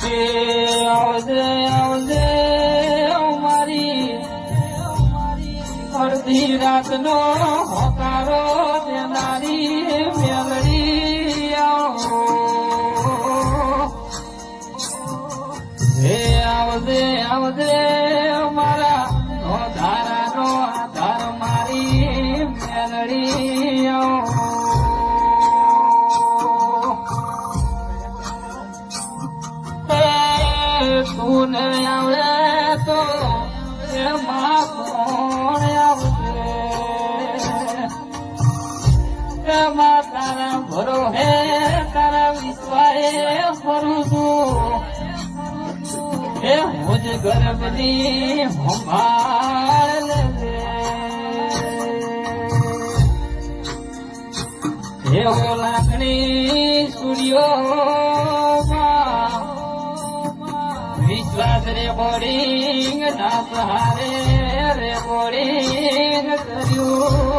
આવજે આવજે મારી અડધી રાતનો હોકારો દેનારી મેલડી આવો હે આવજે આવજે મારા ધારાનો આધાર મારી મેલડી આવો તું ને આવે તો એમાં કોણ આવશે એમાં તારા ભરો હે તારા વિશ્વાએ ફરું છું એ હું જ ગર્ભની સંભાળ લેજે હે લાકડી સૂર્યોમાં વિશ્વાસ રે બોડિંગ ના સહારે રે બોડિંગ કર્યું